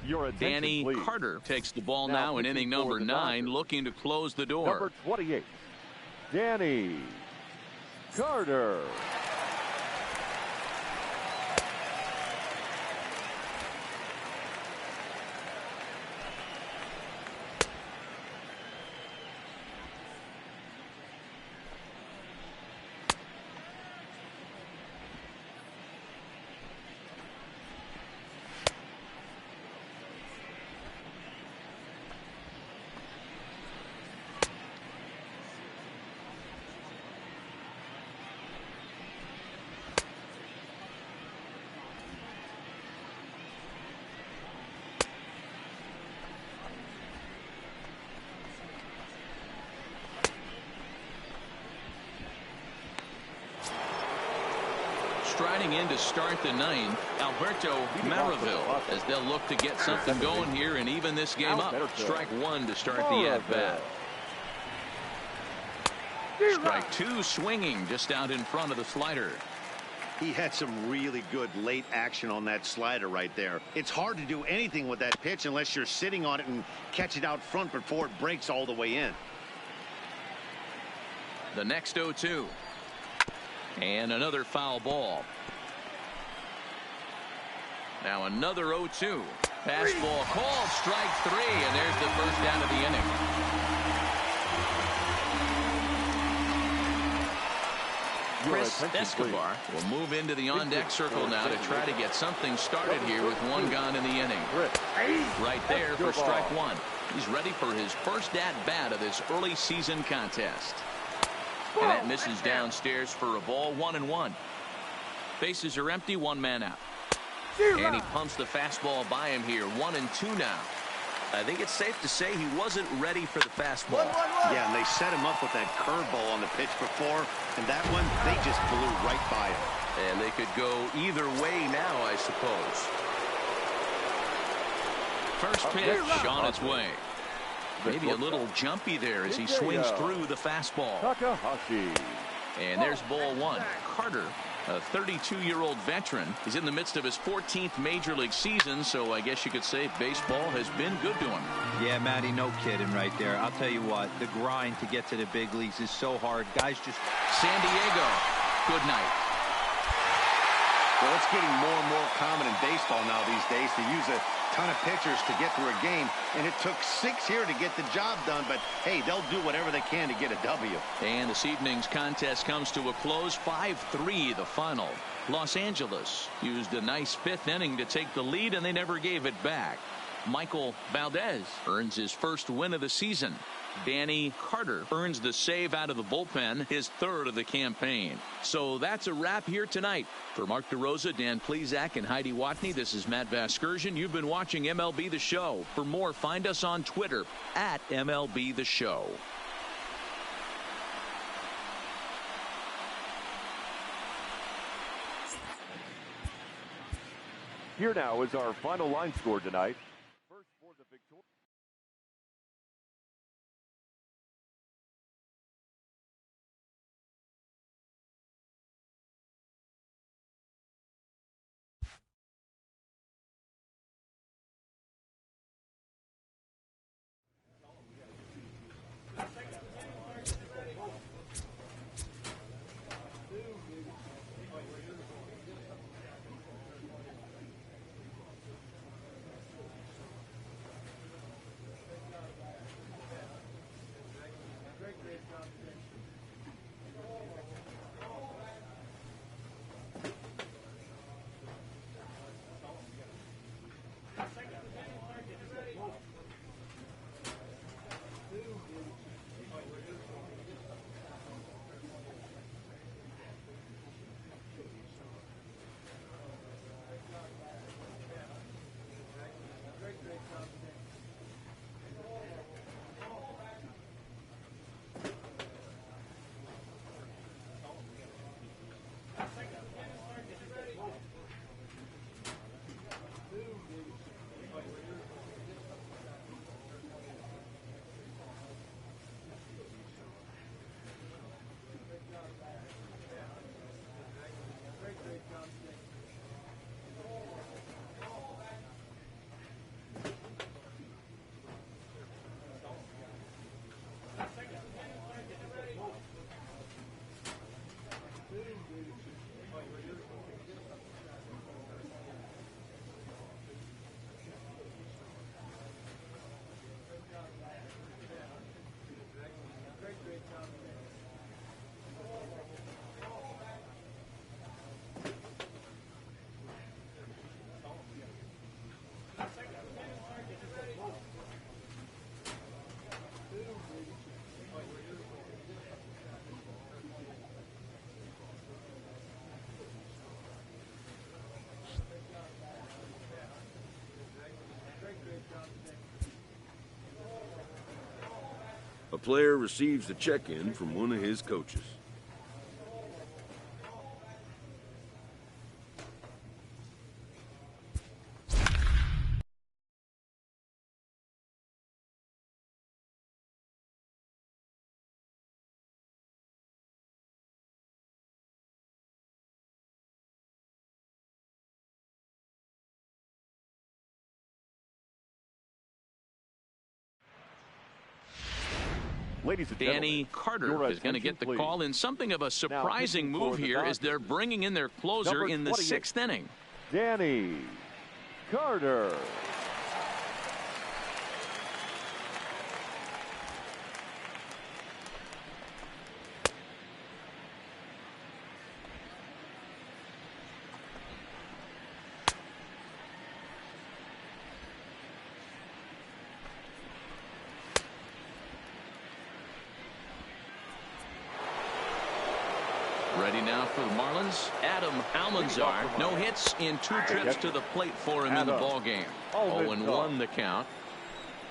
Your attention, Danny please. Carter takes the ball now in pitching inning for number the 9, Dodgers. looking to close the door. Number 28, Danny Carter. Striding in to start the 9th, Alberto Maraville, as they'll look to get something going here and even this game up. Strike 1 to start the at-bat. Strike 2 swinging just out in front of the slider. He had some really good late action on that slider right there. It's hard to do anything with that pitch unless you're sitting on it and catch it out front before it breaks all the way in. The next 0-2. And another foul ball. Now another 0-2. Fastball called, strike 3, and there's the first out of the inning. Chris Escobar will move into the on-deck circle now to try to get something started here with 1 gone in the inning. Right there for strike 1. He's ready for his first at-bat of this early season contest. And that misses downstairs for a ball. 1-1. Bases are empty. 1 man out. And he pumps the fastball by him here. 1-2 now. I think it's safe to say he wasn't ready for the fastball. Yeah, and they set him up with that curveball on the pitch before, and that one, they just blew right by him. And they could go either way now, I suppose. First pitch on its way. Maybe a little jumpy there as he swings through the fastball. And there's ball 1. Carter, a 32-year-old veteran, is in the midst of his 14th major league season, so I guess you could say baseball has been good to him. Yeah, Matty, no kidding right there. I'll tell you what, the grind to get to the big leagues is so hard. Guys just... San Diego, good night. Well, it's getting more and more common in baseball now these days to use a ton of pitchers to get through a game, and it took 6 here to get the job done, but hey, they'll do whatever they can to get a W. And this evening's contest comes to a close. 5-3 the final. Los Angeles used a nice 5th inning to take the lead, and they never gave it back. Michael Valdez earns his first win of the season. Danny Carter earns the save out of the bullpen, his 3rd of the campaign. So that's a wrap here tonight. For Mark DeRosa, Dan Plesac, and Heidi Watney, this is Matt Vasgersian. You've been watching MLB The Show. For more, find us on Twitter at MLB The Show. Here now is our final line score tonight. First for the victory. A player receives a check-in from one of his coaches. Ladies and Danny gentlemen, Carter is going to get the please. call in something of a surprising pitching for move the here as Dodgers, they're bringing in their closer number in the 28. 6th inning. Danny Carter. Ready now for the Marlins, Adam Almanzar. No hits in 2 trips to the plate for him in the ball game. 0-1 the count.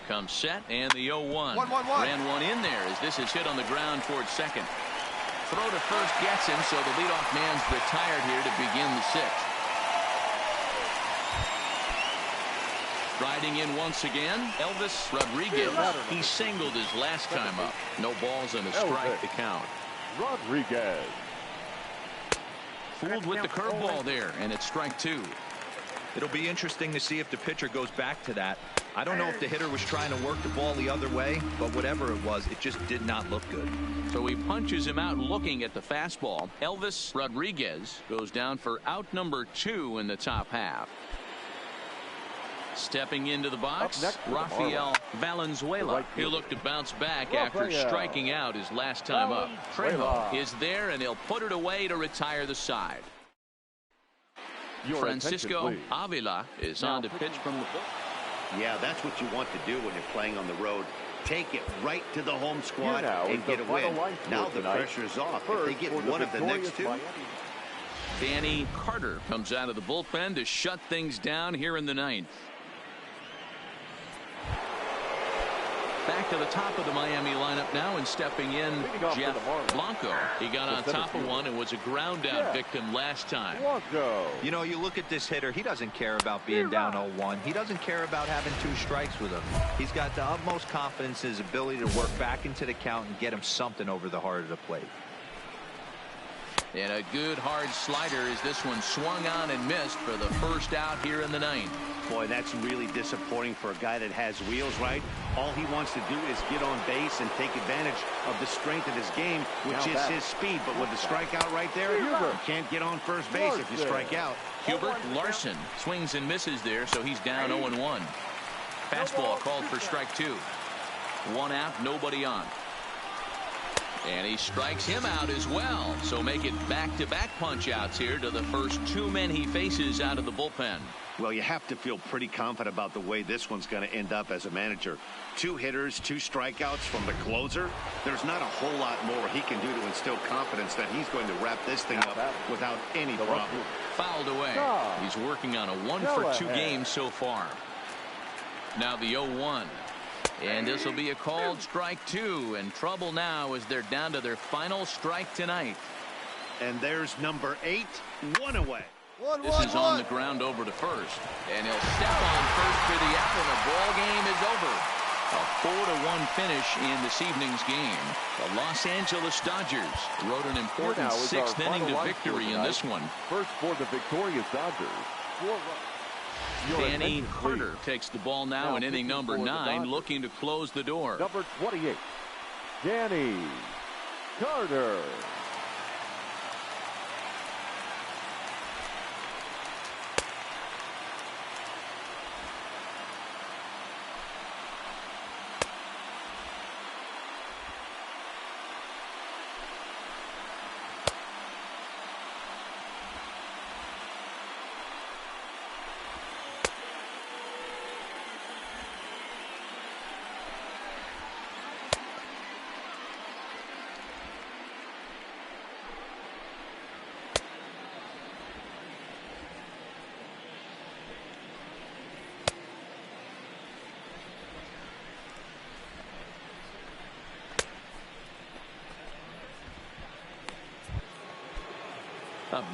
Comes set and the 0-1. Ran one in there as this is hit on the ground towards second. Throw to first gets him, so the leadoff man's retired here to begin the 6th. Riding in once again, Elvis Rodriguez. He singled his last time up. No balls and a strike to count. Rodriguez. Fooled with the curveball there, and it's strike 2. It'll be interesting to see if the pitcher goes back to that. I don't know if the hitter was trying to work the ball the other way, but whatever it was, it just did not look good. So he punches him out looking at the fastball. Elvis Rodriguez goes down for out number 2 in the top half. Stepping into the box, Rafael Valenzuela. He'll look to bounce back after striking out his last time up. Trejo is there, and he'll put it away to retire the side. Francisco Avila is on to pitch from the bullpen. Yeah, that's what you want to do when you're playing on the road. Take it right to the home squad and get a win. Now the pressure is off. If they get one of the next 2. Danny Carter comes out of the bullpen to shut things down here in the 9th. Back to the top of the Miami lineup now, and stepping in, Jeff Blanco. He got on top of one and was a ground out victim last time. You know, you look at this hitter, he doesn't care about being down 0-1. He doesn't care about having 2 strikes with him. He's got the utmost confidence in his ability to work back into the count and get him something over the heart of the plate. And a good hard slider as this one swung on and missed for the first out here in the 9th. Boy, that's really disappointing for a guy that has wheels, right? All he wants to do is get on base and take advantage of the strength of his game, which is his speed. But with the strikeout right there, you can't get on first base if you strike out. Hubert Larson swings and misses there, so he's down 0-1. Fastball called for strike 2. 1 out, nobody on. And he strikes him out as well. So make it back-to-back punch-outs here to the first 2 men he faces out of the bullpen. Well, you have to feel pretty confident about the way this one's going to end up as a manager. 2 hitters, 2 strikeouts from the closer. There's not a whole lot more he can do to instill confidence that he's going to wrap this thing up without any problem. Fouled away. He's working on a 1-for-2 game so far. Now the 0-1. And this will be a called strike 2, and trouble now as they're down to their final strike tonight. And there's number 8, 1 away. This is on the ground over to first, and he'll step on first for the out, and the ball game is over. A 4-1 finish in this evening's game. The Los Angeles Dodgers rode an important 6th inning to victory in this one. First for the victorious Dodgers. 4 runs. Danny Carter takes the ball now in inning number 9, looking to close the door. Number 28, Danny Carter.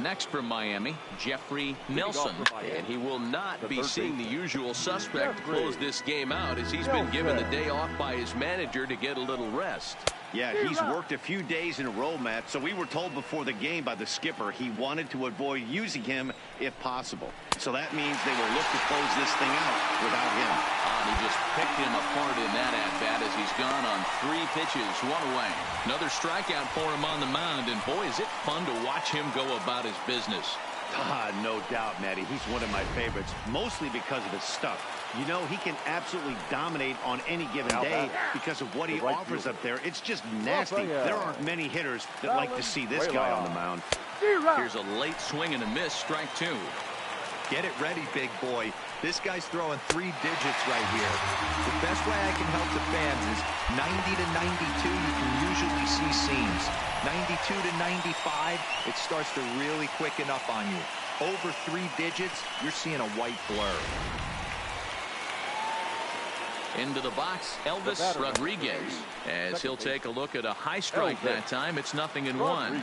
next from Miami, Jeffrey Nelson. And he will not be seeing the usual suspect to close this game out, as he's been given the day off by his manager to get a little rest. Yeah, he's worked a few days in a row, Matt, so we were told before the game by the skipper he wanted to avoid using him if possible. So that means they will look to close this thing out without him. And he just picked him apart in that at-bat as he's gone on 3 pitches, 1 away. Another strikeout for him on the mound, and boy, is it fun to watch him go about his business. No doubt, Matty. He's one of my favorites, mostly because of his stuff. You know, he can absolutely dominate on any given day because of what he offers up there. It's just nasty. There aren't many hitters that like to see this guy on the mound. Here's a late swing and a miss, strike 2. Get it ready, big boy. This guy's throwing 3 digits right here. The best way I can help the fans is 90 to 92. You can usually see seams. 92 to 95, it starts to really quicken up on you. Over 3 digits, you're seeing a white blur. Into the box, Elvis Rodriguez, as he'll take a look at a high strike that time. It's 0-1.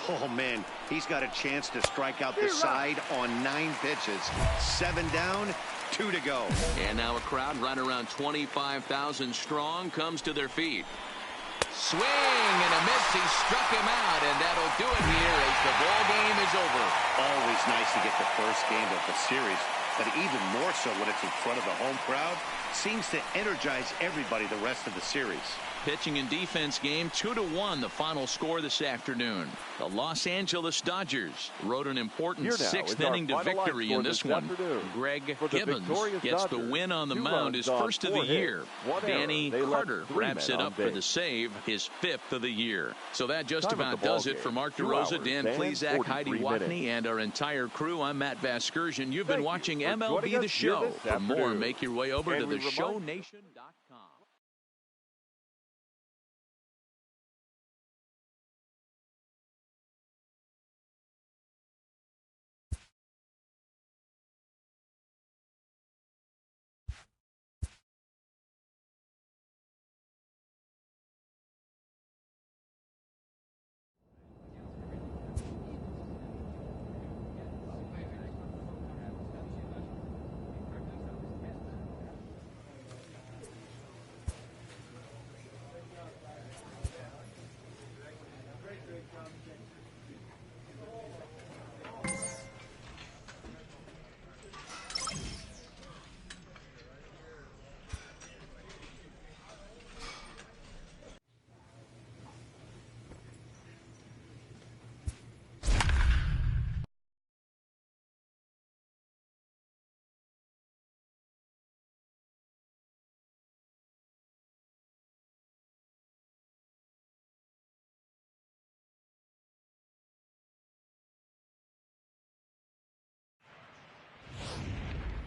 Oh, man, he's got a chance to strike out the side on 9 pitches. 7 down, 2 to go. And now a crowd right around 25,000 strong comes to their feet. Swing and a miss. He struck him out, and that'll do it here as the ball game is over. Always nice to get the first game of the series, but even more so when it's in front of the home crowd. Seems to energize everybody the rest of the series. Pitching and defense game, 2-1, the final score this afternoon. The Los Angeles Dodgers rode an important 6th inning to victory in this one. Greg Gibbons gets the win on the mound, his first of the year. Danny Carter wraps it up for the save, his 5th of the year. So that just about does it for Mark DeRosa, Dan Plesac, Heidi Watney, and our entire crew. I'm Matt Vasgersian. You've been watching MLB The Show. For more, make your way over to theshownation.com.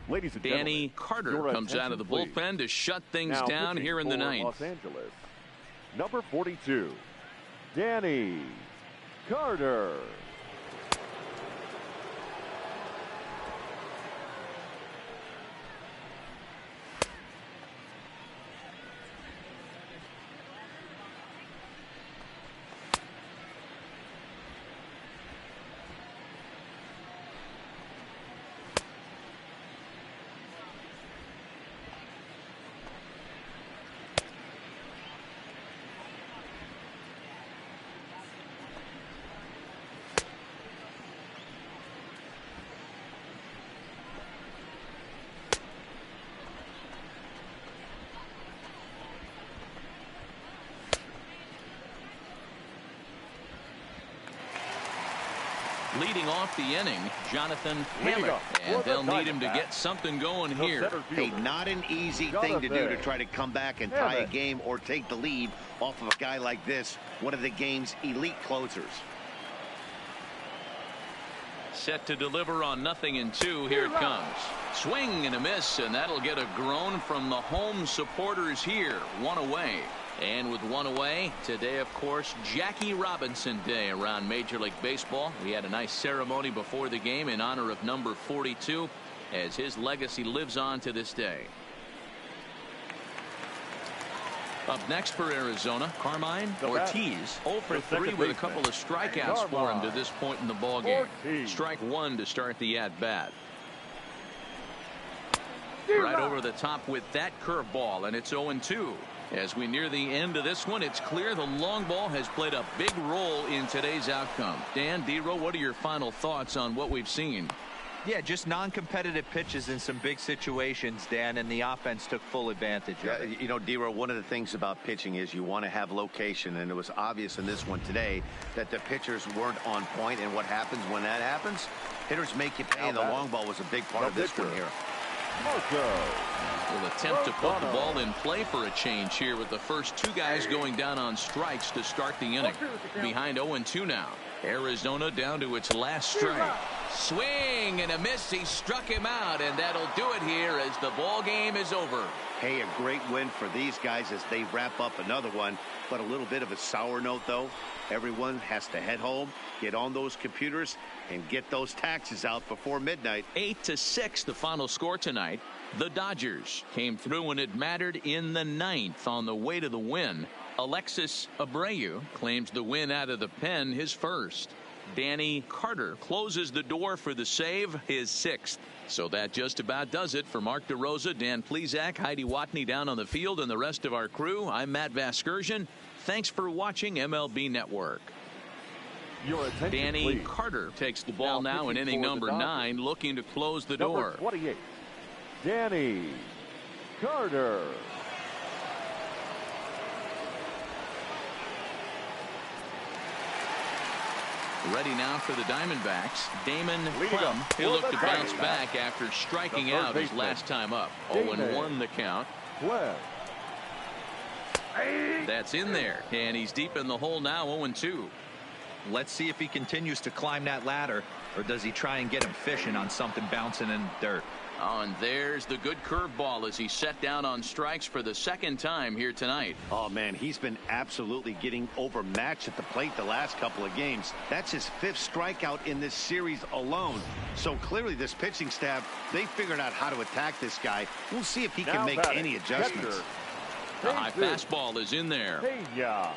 Ladies and Danny Carter comes out of the bullpen to shut things down here in the 9th. Los Angeles, number 42, Danny Carter. Leading off the inning, Jonathan Hammett, and they'll need him to get something going here. Hey, not an easy thing to do to try to come back and tie a game or take the lead off of a guy like this, one of the game's elite closers. Set to deliver on 0-2. Here it comes. Swing and a miss, and that'll get a groan from the home supporters here. 1 away. And with 1 away, today, of course, Jackie Robinson Day around Major League Baseball. We had a nice ceremony before the game in honor of number 42, as his legacy lives on to this day. Up next for Arizona, Carmine The Ortiz, 0 for the 3 second with a baseman, couple of strikeouts for him to this point in the ball game. Ortiz. Strike one to start the at-bat. Right over the top with that curveball, and it's 0-2. As we near the end of this one, it's clear the long ball has played a big role in today's outcome. Dan, D-Row, what are your final thoughts on what we've seen? Yeah, just non-competitive pitches in some big situations, Dan, and the offense took full advantage of it. You know, D-Row, one of the things about pitching is you want to have location, and it was obvious in this one today that the pitchers weren't on point, and what happens when that happens? Hitters make you pay, and the long ball was a big part of this one here. Will attempt to put the ball in play for a change here with the first two guys going down on strikes to start the inning. Behind 0-2 now. Arizona down to its last strike. Swing and a miss. He struck him out, and that'll do it here as the ball game is over. Hey, a great win for these guys as they wrap up another one, but a little bit of a sour note, though. Everyone has to head home, get on those computers, and get those taxes out before midnight. 8-6 the final score tonight. The Dodgers came through when it mattered in the ninth on the way to the win. Alexis Abreu claims the win out of the pen, his first. Danny Carter closes the door for the save, his sixth. So that just about does it for Mark DeRosa, Dan Plesac, Heidi Watney down on the field, and the rest of our crew. I'm Matt Vasgersian. Thanks for watching MLB Network. Your attention, Danny please. Carter takes the ball now in pitching inning for the number Dodgers. 9, looking to close the Number door. 28, Danny Carter. Ready now for the Diamondbacks. Damon Leading Clem, up he'll for look the to bounce Diamondbacks. back after striking The third out his baseman, last time up. Damon 0-1 the count. Clem. That's in there, and he's deep in the hole now, 0-2. Let's see if he continues to climb that ladder, or does he try and get him fishing on something bouncing in the dirt. Oh, and there's the good curveball as he set down on strikes for the second time here tonight. Oh, man, he's been absolutely getting overmatched at the plate the last couple of games. That's his 5th strikeout in this series alone. So clearly this pitching staff, they figured out how to attack this guy. We'll see if he can Now make batting, any adjustments. catcher, The high Jesus. fastball is in there. Pena.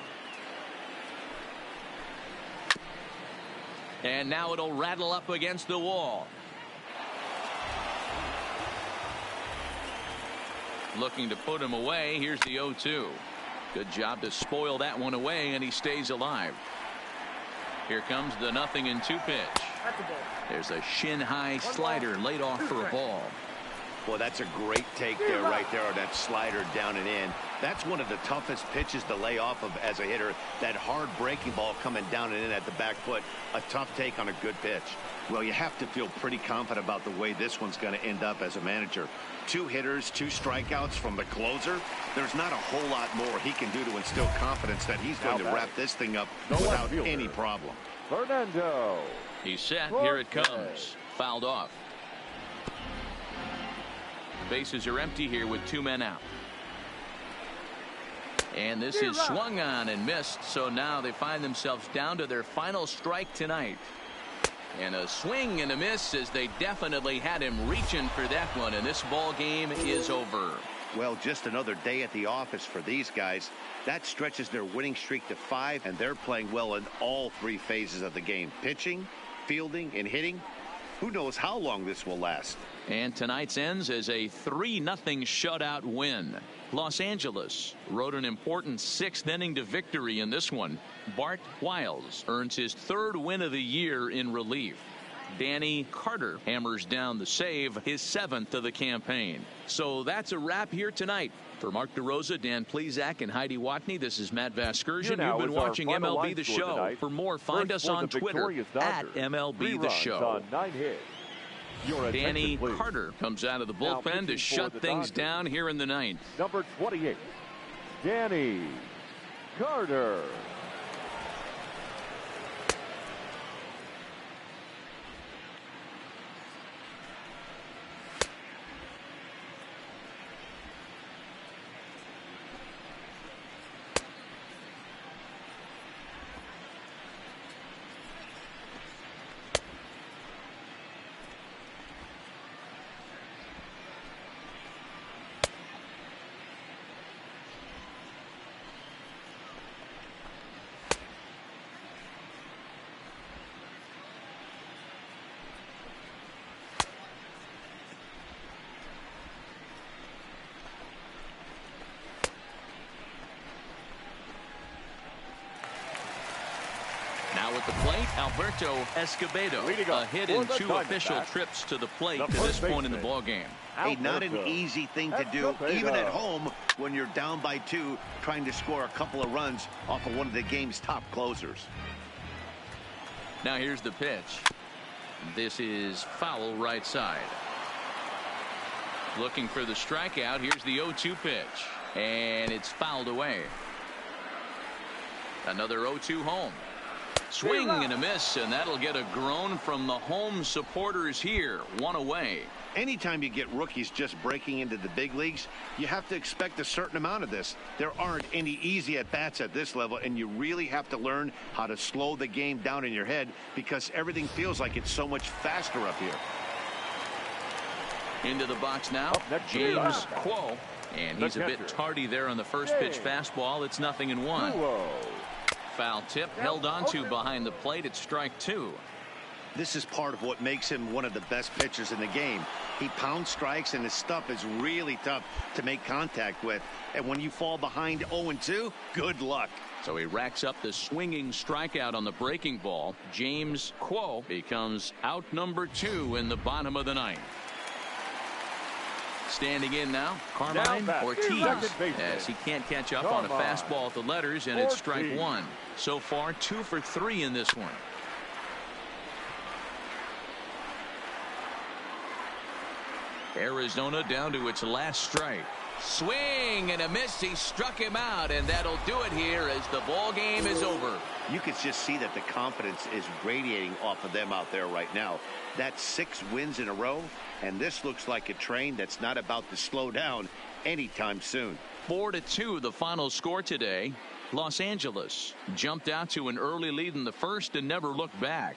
And now it'll rattle up against the wall. Looking to put him away. Here's the 0-2. Good job to spoil that one away, and he stays alive. Here comes the 0-2 pitch. There's a shin-high slider laid off for a ball. Well, that's a great take there, right there, on that slider down and in. That's one of the toughest pitches to lay off of as a hitter. That hard breaking ball coming down and in at the back foot. A tough take on a good pitch. Well, you have to feel pretty confident about the way this one's going to end up as a manager. 2 hitters, 2 strikeouts from the closer. There's not a whole lot more he can do to instill confidence that he's going to wrap this thing up without any problem. Fernando. He's set. Here it comes. Fouled off. Bases are empty here with 2 men out. And this is swung on and missed, so now they find themselves down to their final strike tonight. And a swing and a miss as they definitely had him reaching for that one, and this ball game is over. Well, just another day at the office for these guys. That stretches their winning streak to 5, and they're playing well in all 3 phases of the game. Pitching, fielding, and hitting. Who knows how long this will last. And tonight's ends as a 3-0 shutout win. Los Angeles rode an important 6th inning to victory in this one. Bart Wiles earns his 3rd win of the year in relief. Danny Carter hammers down the save, his 7th of the campaign. So that's a wrap here tonight. For Mark DeRosa, Dan Plesac, and Heidi Watney, this is Matt Vasgersian. You've been watching MLB The Show. For more, find us on Twitter at MLB The Show. Danny Carter comes out of the bullpen to shut things down here in the 9th. Number 28, Danny Carter. Alberto Escobedo, a hit in 2 official trips to the plate to this point in the ballgame. Hey, not an easy thing to do, even at home when you're down by 2, trying to score a couple of runs off of one of the game's top closers. Now here's the pitch. This is foul right side. Looking for the strikeout. Here's the 0-2 pitch. And it's fouled away. Another 0-2 home. Swing and a miss, and that'll get a groan from the home supporters here. 1 away. Anytime you get rookies just breaking into the big leagues, you have to expect a certain amount of this. There aren't any easy at-bats at this level, and you really have to learn how to slow the game down in your head because everything feels like it's so much faster up here. Into the box now, James Quo, and he's a bit tardy there on the first pitch fastball. It's 0-1. Foul tip held onto behind the plate. It's strike 2. This is part of what makes him one of the best pitchers in the game. He pounds strikes, and his stuff is really tough to make contact with. And when you fall behind 0-2, good luck. So he racks up the swinging strikeout on the breaking ball. James Quo becomes out number 2 in the bottom of the 9th. Standing in now, Carmine Ortiz, as he can't catch up on a fastball at the letters, and it's strike 1. So far, 2 for 3 in this one. Arizona down to its last strike. Swing and a miss. He struck him out, and that'll do it here as the ball game is over. You can just see that the confidence is radiating off of them out there right now. That's 6 wins in a row, and this looks like a train that's not about to slow down anytime soon. 4-2 the final score today. Los Angeles jumped out to an early lead in the first and never looked back.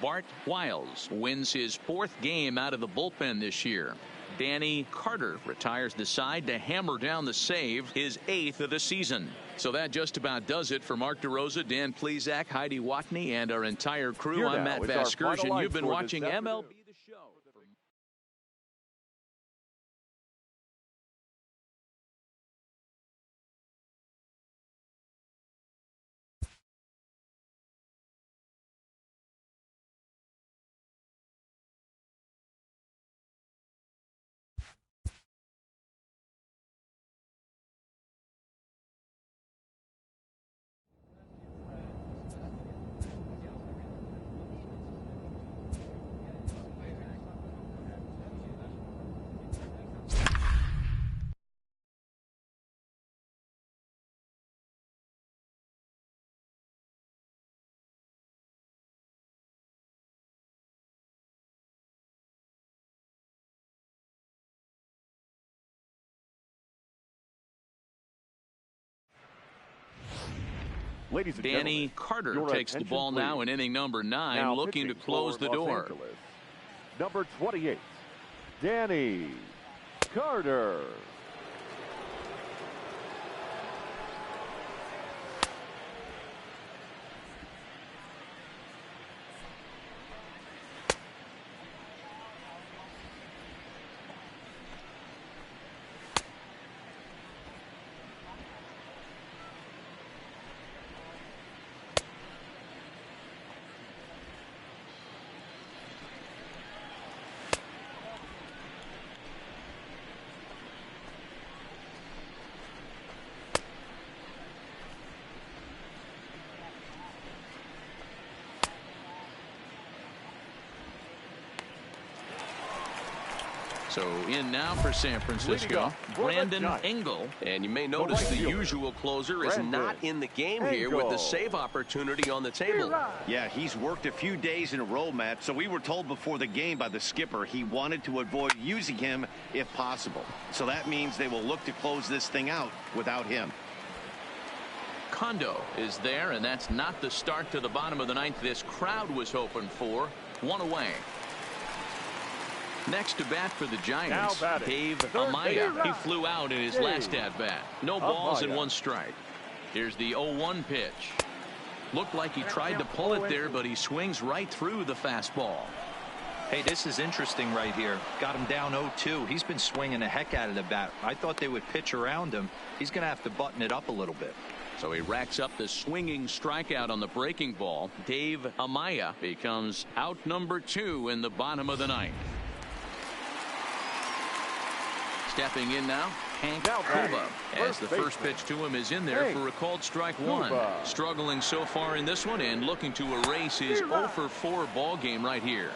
Bart Wiles wins his 4th game out of the bullpen this year. Danny Carter retires the side to hammer down the save, his 8th of the season. So that just about does it for Mark DeRosa, Dan Plesac, Heidi Watney, and our entire crew. I'm Matt Vasgersian. You've been watching MLB The Show. Ladies and Danny Carter takes the ball now in inning number 9, looking to close the door. Number 28, Danny Carter. So in now for San Francisco, Brandon Engel. And you may notice the usual closer is not in the game here with the save opportunity on the table. Yeah, he's worked a few days in a row, Matt, so we were told before the game by the skipper he wanted to avoid using him if possible. So that means they will look to close this thing out without him. Kondo is there, and that's not the start to the bottom of the 9th this crowd was hoping for. 1 away. Next to bat for the Giants, Dave Amaya. He flew out in his last at-bat. No balls and 1 strike. Here's the 0-1 pitch. Looked like he tried to pull it there, but he swings right through the fastball. Hey, this is interesting right here. Got him down 0-2. He's been swinging the heck out of the bat. I thought they would pitch around him. He's going to have to button it up a little bit. So he racks up the swinging strikeout on the breaking ball. Dave Amaya becomes out number 2 in the bottom of the 9th. Stepping in now, Hank Kuba, as the first pitch to him is in there for a called strike 1. Struggling so far in this one and looking to erase his 0 for 4 ball game right here.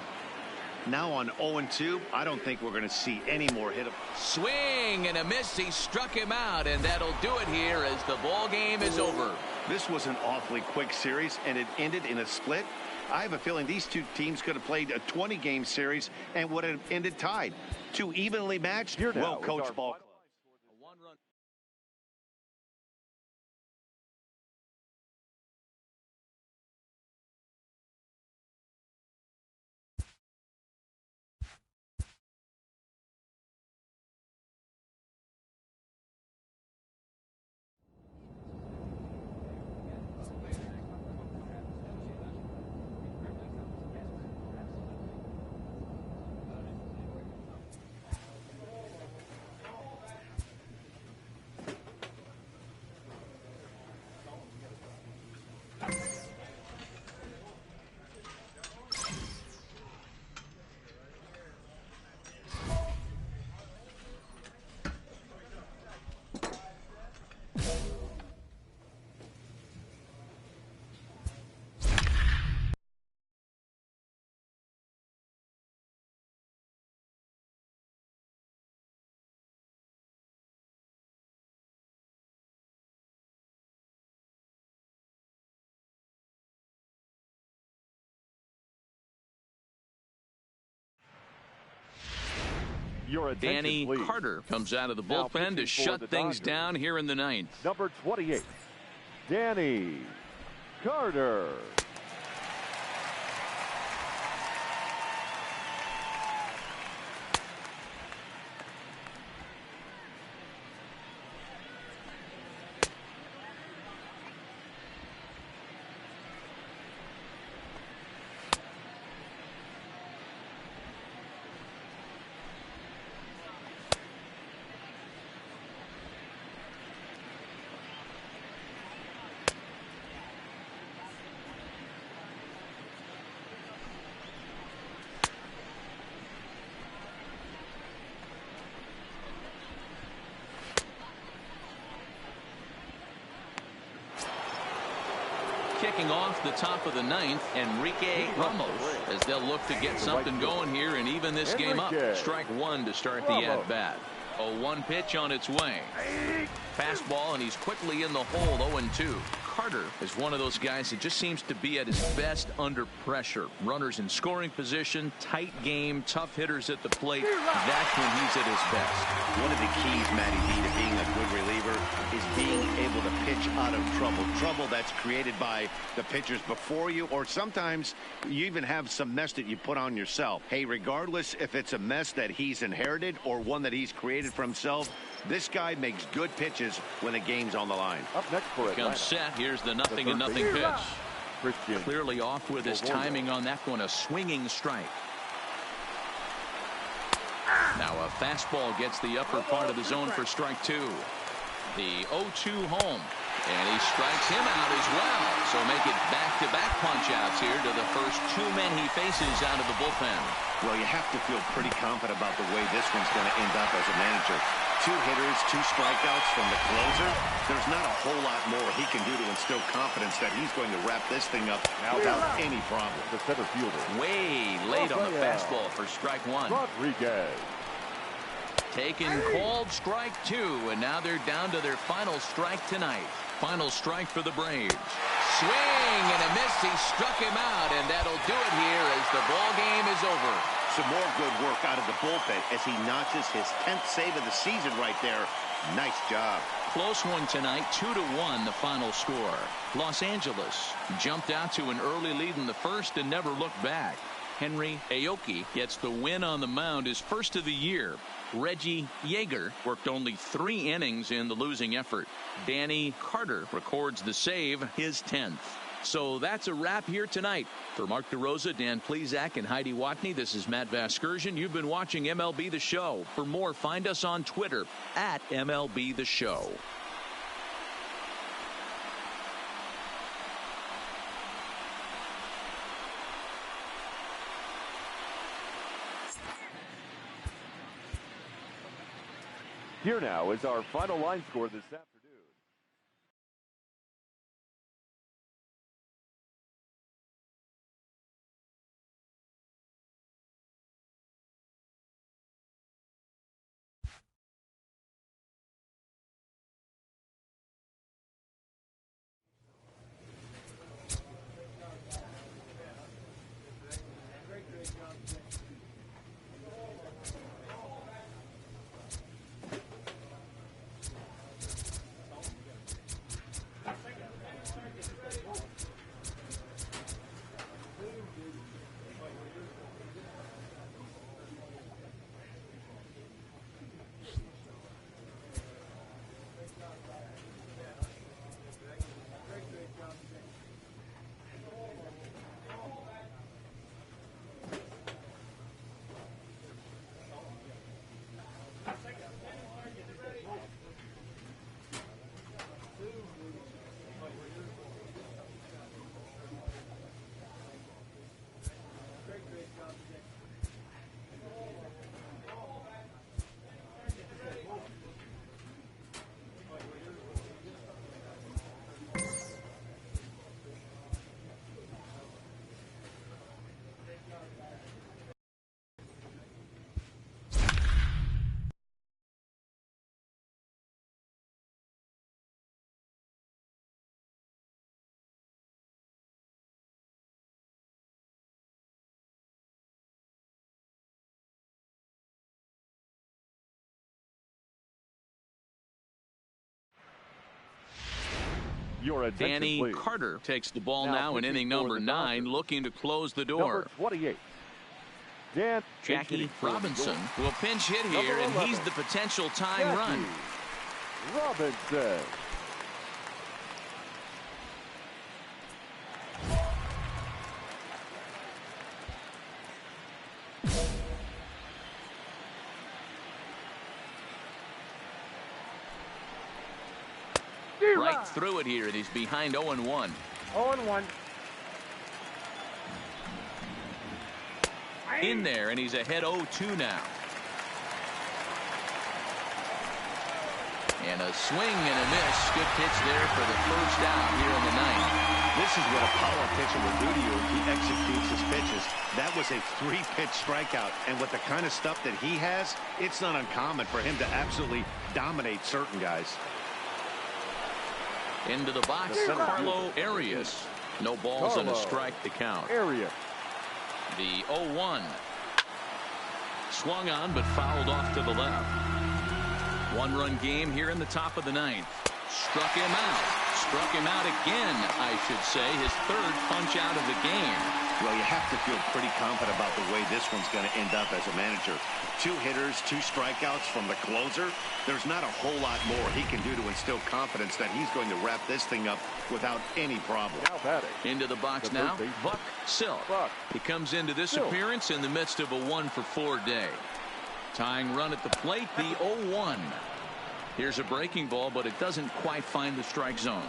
Now on 0-2, I don't think we're going to see any more hit. Swing and a miss. He struck him out, and that'll do it here as the ball game is over. This was an awfully quick series, and it ended in a split. I have a feeling these two teams could have played a 20-game series and would have ended tied. Two evenly matched, well-coached ball clubs. Danny Carter comes out of the bullpen to shut things down here in the 9th. Number 28, Danny Carter. Kicking off the top of the 9th, Enrique Ramos, as they'll look to get something going here and even this game up. Strike 1 to start the at-bat. A 1 pitch on its way. Fastball, and he's quickly in the hole. 0-2. Carter is one of those guys that just seems to be at his best under pressure. Runners in scoring position, tight game, tough hitters at the plate. That's when he's at his best. One of the keys, Matty D, to being a good reliever is being able to pitch out of trouble. Trouble that's created by the pitchers before you, or sometimes you even have some mess that you put on yourself. Hey, regardless if it's a mess that he's inherited or one that he's created for himself, this guy makes good pitches when the game's on the line. Up next for it. Comes set. Here's the 0-0 pitch. Clearly off with his timing on that one. A swinging strike. Now a fastball gets the upper part of the zone for strike 2. The 0-2 home. And he strikes him out as well. So make it back-to-back punch-outs here to the first 2 men he faces out of the bullpen. Well, you have to feel pretty confident about the way this one's going to end up as a manager. 2 hitters, 2 strikeouts from the closer. There's not a whole lot more he can do to instill confidence that he's going to wrap this thing up without any problem. The center fielder. Way late on the fastball for strike 1. Rodriguez. Taken, called strike 2, and now they're down to their final strike tonight. Final strike for the Braves. Swing and a miss. He struck him out, and that'll do it here as the ball game is over. Some more good work out of the bullpen as he notches his 10th save of the season right there. Nice job. Close one tonight, 2-1 the final score. Los Angeles jumped out to an early lead in the first and never looked back. Henry Aoki gets the win on the mound, his first of the year. Reggie Yeager worked only 3 innings in the losing effort. Danny Carter records the save, his 10th. So that's a wrap here tonight. For Mark DeRosa, Dan Plesac, and Heidi Watney, this is Matt Vasgersian. You've been watching MLB The Show. For more, find us on Twitter at MLB The Show. Here now is our final line score this afternoon. Your attention, Danny please. Carter takes the ball Now now in pitching inning for number the 9, Dodgers. looking to close the door. Number 28. Dan Jackie Robinson will will pinch hit here, and he's the potential tying run. Robinson. Right through it here, and he's behind 0-1. 0-1. In there, and he's ahead 0-2 now. And a swing and a miss. Good pitch there for the first out here in the ninth. This is what a power pitcher will do to you if he executes his pitches. That was a 3-pitch strikeout, and with the kind of stuff that he has, it's not uncommon for him to absolutely dominate certain guys. Into the box, Carlo Arias. No balls and a strike to count. Arias. The 0-1. Swung on, but fouled off to the left. 1-run game here in the top of the ninth. Struck him out. Struck him out again, I should say. His third punch out of the game. Well, you have to feel pretty confident about the way this one's going to end up as a manager. 2 hitters, 2 strikeouts from the closer. There's not a whole lot more he can do to instill confidence that he's going to wrap this thing up without any problem. Into the box now, Buck Silk. He comes into this appearance in the midst of a 1-for-4 day. Tying run at the plate, the 0-1. Here's a breaking ball, but it doesn't quite find the strike zone.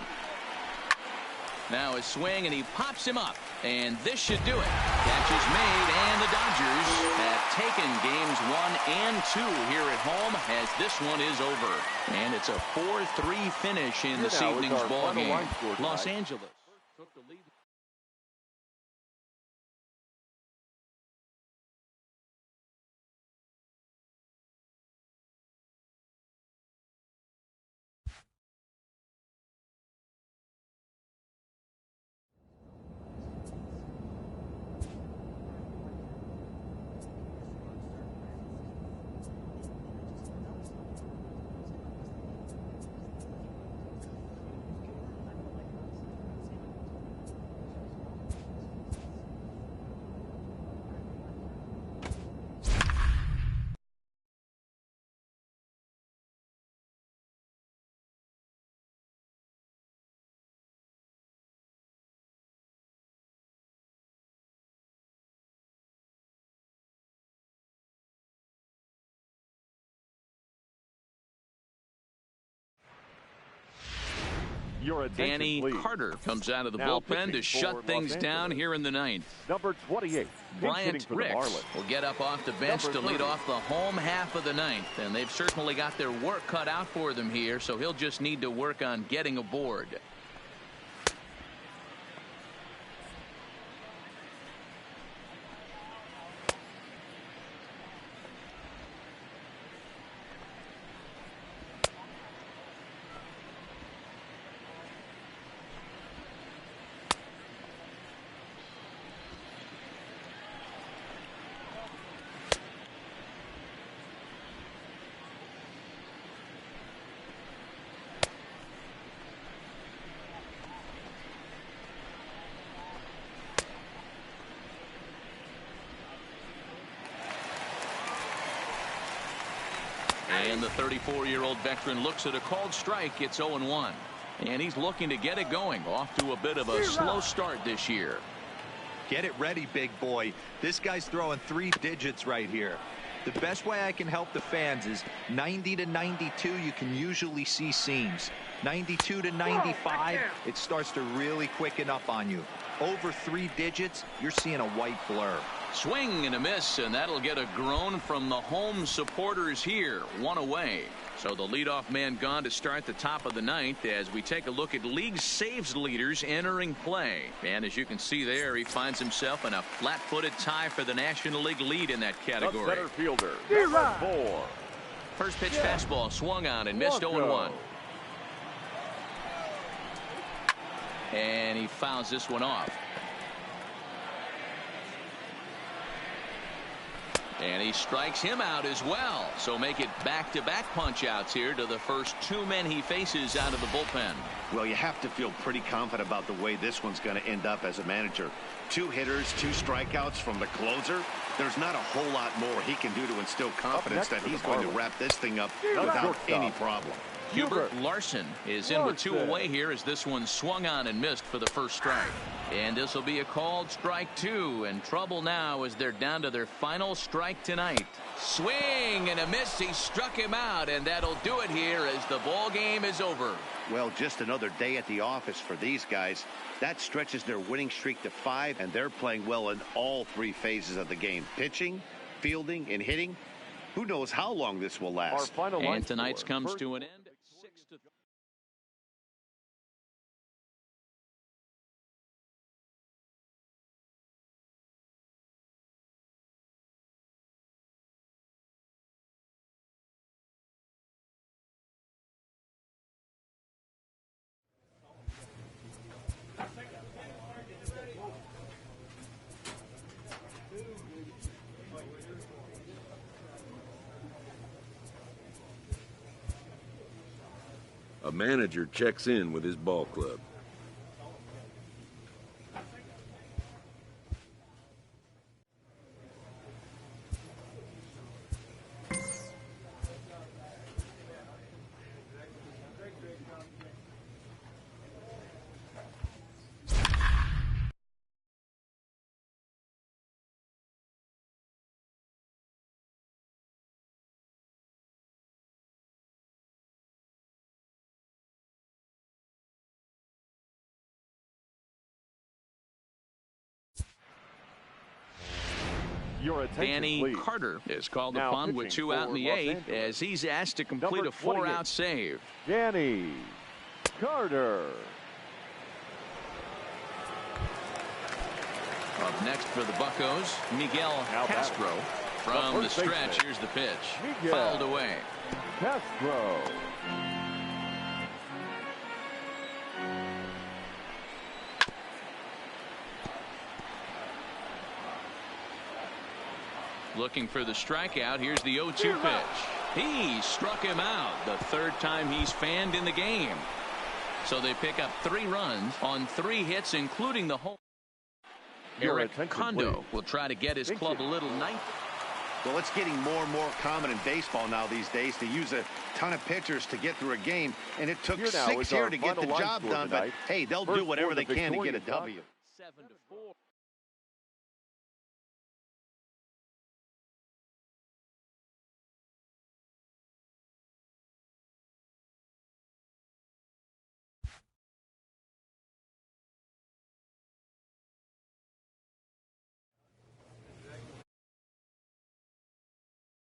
Now a swing, and he pops him up, and this should do it. Catch is made, and the Dodgers have taken games 1 and 2 here at home, as this one is over. And it's a 4-3 finish in this evening's ball game. Los Angeles took the lead. Your attention, Danny please. Carter comes out of the Now bullpen to pitching shut for things Los down Angeles. here in the ninth. Number 28. Bryant for the Ricks Marlins. will get up off the bench Number to lead 30. off the home half of the ninth. And they've certainly got their work cut out for them here, so he'll just need to work on getting aboard. And the 34-year-old veteran looks at a called strike. It's 0-1. And he's looking to get it going. Off to a bit of a slow start this year. Get it ready, big boy. This guy's throwing 3 digits right here. The best way I can help the fans is 90 to 92, you can usually see seams. 92 to 95, it starts to really quicken up on you. Over 3 digits, you're seeing a white blur. Swing and a miss, and that'll get a groan from the home supporters here. 1 away. So the leadoff man gone to start the top of the ninth as we take a look at league saves leaders entering play. And as you can see there, he finds himself in a flat-footed tie for the National League lead in that category. The center fielder, number 4. First pitch fastball swung on and missed. 0-1. And he fouls this one off. And he strikes him out as well. So make it back-to-back punch-outs here to the first 2 men he faces out of the bullpen. Well, you have to feel pretty confident about the way this one's going to end up as a manager. 2 hitters, 2 strikeouts from the closer. There's not a whole lot more he can do to instill confidence that he's going to wrap this thing up without any problem. Hubert Larson is in with 2 away here as this one swung on and missed for the first strike. And this will be a called strike 2, and trouble now as they're down to their final strike tonight. Swing and a miss. He struck him out, and that'll do it here as the ball game is over. Well, just another day at the office for these guys. That stretches their winning streak to 5, and they're playing well in all 3 phases of the game. Pitching, fielding, and hitting. Who knows how long this will last. And tonight's comes to an end. 6-3. A manager checks in with his ball club. Your attention, Danny please. Carter is called Now upon with 2 out in the pitching for Los 8th Angeles. as he's asked to complete Number a 4-out 28. save. Danny Carter. Up next for the Buccos, Miguel Now Castro. From the first stretch, baseman, here's the pitch. Miguel Fouled away. Castro. Looking for the strikeout. Here's the 0-2 pitch. He struck him out. The 3rd time he's fanned in the game. So they pick up 3 runs on 3 hits, including the home. Your Eric attention, Kondo please. will try to get his club a little ninth. Well, it's getting more and more common in baseball now these days to use a ton of pitchers to get through a game, and it took Here now 6 is here our to get the final line job score done, but tonight. hey, they'll First do whatever for they the can to get a victorious W. 7-4.